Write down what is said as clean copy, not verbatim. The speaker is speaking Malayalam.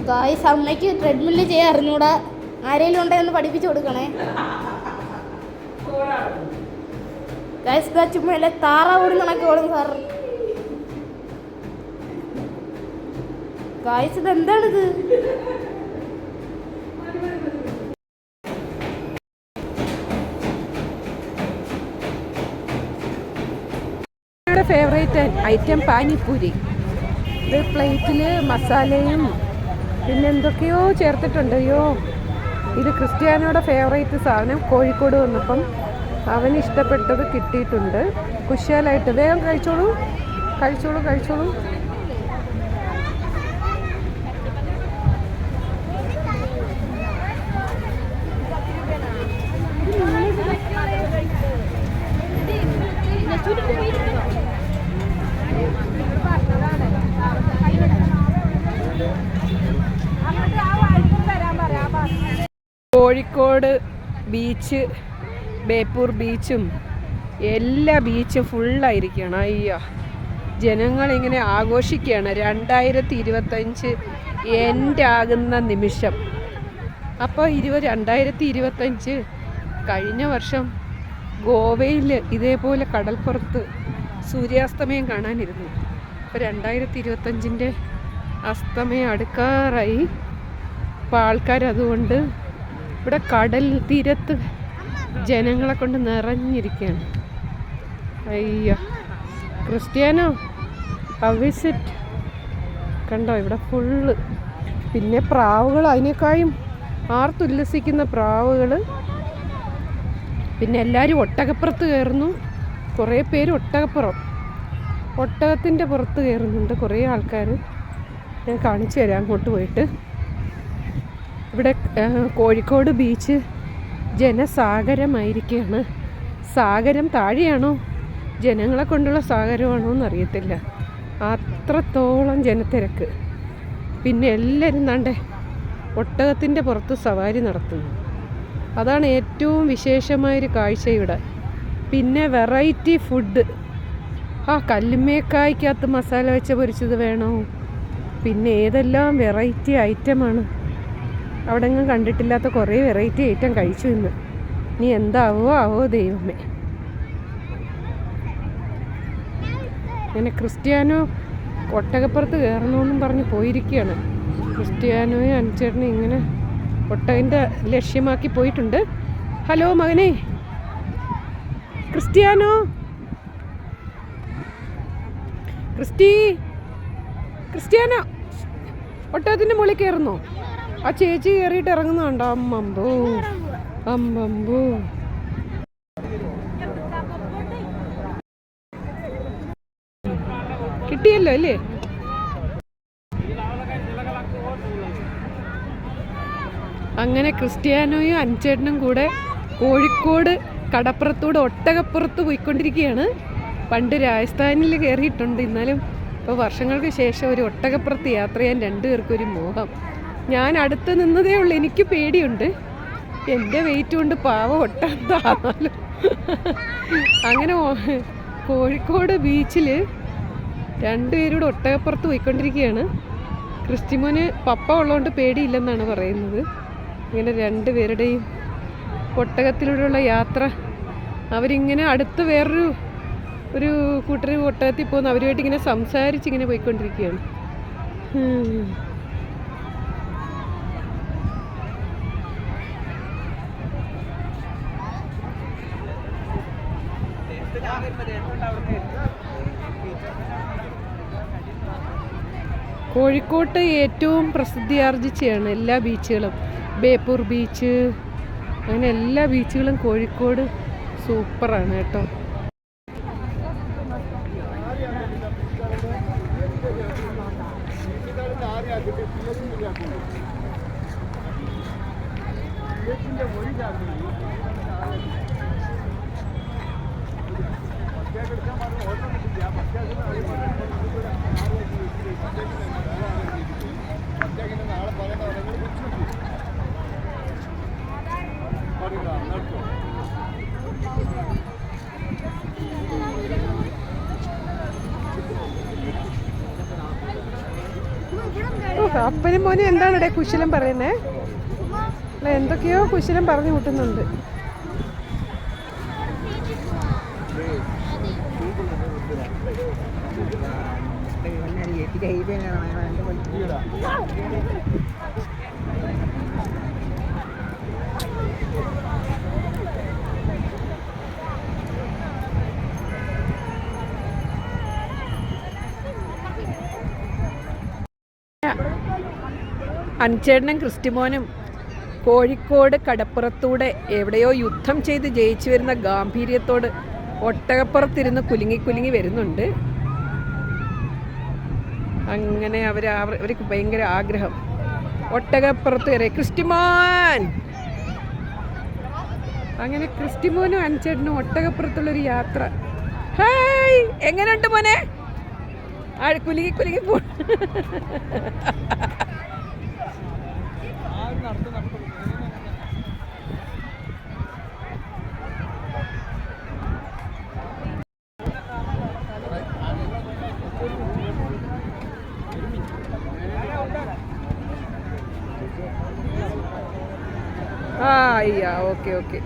ഗായ്സ് അമ്മയ്ക്ക് ട്രെഡ്മില്ല് ചെയ്യാൻ അറിഞ്ഞൂടാ. ആരെങ്കിലും ഉണ്ടെന്ന് പഠിപ്പിച്ചു കൊടുക്കണേ ഗായ്സ്. ചുമ്മാ അല്ലേ താറാവ് ഓടുന്ന കണക്ക് ഓടും സാർ. ഗായ്സ് ഇതെന്താണിത്? Favourite item panipuri. ഇത് പ്ലേറ്റിൽ മസാലയും പിന്നെ എന്തൊക്കെയോ ചേർത്തിട്ടുണ്ട്. അയ്യോ, ഇത് ക്രിസ്ത്യാനോയുടെ ഫേവറേറ്റ് സാധനം. കോഴിക്കോട് വന്നപ്പം അവന് ഇഷ്ടപ്പെട്ടത് കിട്ടിയിട്ടുണ്ട്. കുശാലായിട്ട് വേഗം കഴിച്ചോളൂ കഴിച്ചോളൂ കഴിച്ചോളൂ. കോഴിക്കോട് ബീച്ച്, ബേപ്പൂർ ബീച്ചും എല്ലാ ബീച്ചും ഫുള്ളായിരിക്കുകയാണ്. അയ്യോ, ജനങ്ങളിങ്ങനെ ആഘോഷിക്കുകയാണ് 2025 എൻഡ് ആകുന്ന നിമിഷം. അപ്പോൾ 2025 കഴിഞ്ഞ വർഷം ഗോവയിൽ ഇതേപോലെ കടൽപ്പുറത്ത് സൂര്യാസ്തമയം കാണാനിരുന്നു. അപ്പോൾ 2025 അസ്തമയം അടുക്കാറായി. അപ്പോൾ ആൾക്കാരതുകൊണ്ട് ഇവിടെ കടൽ തീരത്ത് ജനങ്ങളെ കൊണ്ട് നിറഞ്ഞിരിക്കുകയാണ്. അയ്യോ, ക്രിസ്ത്യാനോ വിസിറ്റ് കണ്ടോ ഇവിടെ ഫുള്ള്. പിന്നെ പ്രാവുകൾ, അതിനേക്കാളും ആർത്തുല്ലസിക്കുന്ന പ്രാവുകൾ. പിന്നെ എല്ലാവരും ഒട്ടകപ്പുറത്ത് കയറുന്നു. കുറേ പേര് ഒട്ടകത്തിൻ്റെ പുറത്ത് കയറുന്നുണ്ട് കുറേ ആൾക്കാർ. ഞാൻ കാണിച്ചു തരാം അങ്ങോട്ട് പോയിട്ട്. ഇവിടെ കോഴിക്കോട് ബീച്ച് ജനസാഗരമായിരിക്കുകയാണ്. സാഗരം താഴെയാണോ ജനങ്ങളെ കൊണ്ടുള്ള സാഗരമാണോ എന്നറിയത്തില്ല, അത്രത്തോളം ജനത്തിരക്ക്. പിന്നെ എല്ലാവരും നാണ്ടേ ഒട്ടകത്തിൻ്റെ പുറത്ത് സവാരി നടത്തുന്നു. അതാണ് ഏറ്റവും വിശേഷമായൊരു കാഴ്ച ഇവിടെ. പിന്നെ വെറൈറ്റി ഫുഡ്. കല്ലുമ്മേക്കായ്ക്കകത്ത് മസാല വെച്ച പൊരിച്ചത് വേണോ, പിന്നെ ഏതെല്ലാം വെറൈറ്റി ഐറ്റമാണ്. അവിടെ എങ്ങും കണ്ടിട്ടില്ലാത്ത കുറേ വെറൈറ്റി ഐറ്റം കഴിച്ചു ഇന്ന്. നീ എന്താവോ ദൈവമേ. അങ്ങനെ ക്രിസ്ത്യാനോ ഒട്ടകപ്പുറത്ത് കയറണമെന്നും പറഞ്ഞ് പോയിരിക്കുകയാണ്. ക്രിസ്ത്യാനോയും അനുചേട്ടനും ഇങ്ങനെ ഒട്ടകൻ്റെ ലക്ഷ്യമാക്കി പോയിട്ടുണ്ട്. ഹലോ മകനെ ക്രിസ്ത്യാനോ, ക്രിസ്ത്യാനോ ഒട്ടകത്തിൻ്റെ മുകളിൽ കയറുന്നോ? ആ ചേച്ചി കയറിയിട്ട് ഇറങ്ങുന്നുണ്ടോ? അമ്പമ്പോ കിട്ടിയല്ലോ അല്ലേ? അങ്ങനെ ക്രിസ്ത്യാനോയും അഞ്ചേട്ടനും കൂടെ കോഴിക്കോട് കടപ്പുറത്തൂടെ ഒട്ടകപ്പുറത്ത് പോയിക്കൊണ്ടിരിക്കുകയാണ്. പണ്ട് രാജസ്ഥാനിൽ കയറിയിട്ടുണ്ട്, എന്നാലും ഇപ്പോൾ വർഷങ്ങൾക്ക് ശേഷം ഒരു ഒട്ടകപ്പുറത്ത് യാത്ര ചെയ്യാൻ രണ്ടുപേർക്കും ഒരു മോഹം. ഞാൻ അടുത്ത് നിന്നതേ ഉള്ളൂ, എനിക്ക് പേടിയുണ്ട്. എൻ്റെ വെയിറ്റ് കൊണ്ട് പാവം ഒട്ടാന്നാലും. അങ്ങനെ കോഴിക്കോട് ബീച്ചിൽ രണ്ടുപേരോട് ഒട്ടകപ്പുറത്ത് പോയിക്കൊണ്ടിരിക്കുകയാണ്. ക്രിസ്റ്റിമോന് പപ്പ ഉള്ളതുകൊണ്ട് പേടിയില്ലെന്നാണ് പറയുന്നത്. ഇങ്ങനെ രണ്ടുപേരുടെയും ഒട്ടകത്തിലൂടെയുള്ള യാത്ര. അവരിങ്ങനെ അടുത്ത് ഒരു കൂട്ടർ ഒട്ടകത്തിൽ പോകുന്നു. അവരുമായിട്ട് ഇങ്ങനെ സംസാരിച്ചിങ്ങനെ പോയിക്കൊണ്ടിരിക്കുകയാണ്. കോഴിക്കോട്ട് ഏറ്റവും പ്രസിദ്ധിയാർജിച്ചതാണ് എല്ലാ ബീച്ചുകളും. ബേപ്പൂർ ബീച്ച്, അങ്ങനെ എല്ലാ ബീച്ചുകളും കോഴിക്കോട് സൂപ്പറാണ് കേട്ടോ. അപ്പനും മോനും എന്താണ് ഇവിടെ കുശലം പറയുന്നേ? അല്ല, എന്തൊക്കെയോ കുശലം പറഞ്ഞു കൂട്ടുന്നുണ്ട്. അൻചേട്ടനും ക്രിസ്റ്റിമോനും കോഴിക്കോട് കടപ്പുറത്തൂടെ എവിടെയോ യുദ്ധം ചെയ്ത് ജയിച്ചു വരുന്ന ഗാംഭീര്യത്തോട് ഒട്ടകപ്പുറത്തിരുന്ന് കുലുങ്ങി കുലുങ്ങി വരുന്നുണ്ട്. അങ്ങനെ അവർക്ക് ഭയങ്കര ആഗ്രഹം ഒട്ടകപ്പുറത്ത് കയറി. ക്രിസ്റ്റിമോൻ, അങ്ങനെ ക്രിസ്റ്റിമോനും അൻചേട്ടനും ഒട്ടകപ്പുറത്തുള്ളൊരു യാത്ര. ഹായ്, എങ്ങനെയുണ്ട് മോനെ? കുലുങ്ങി കുലുങ്ങി പോ. അയ്യാ, ഓക്കെ ഓക്കെ.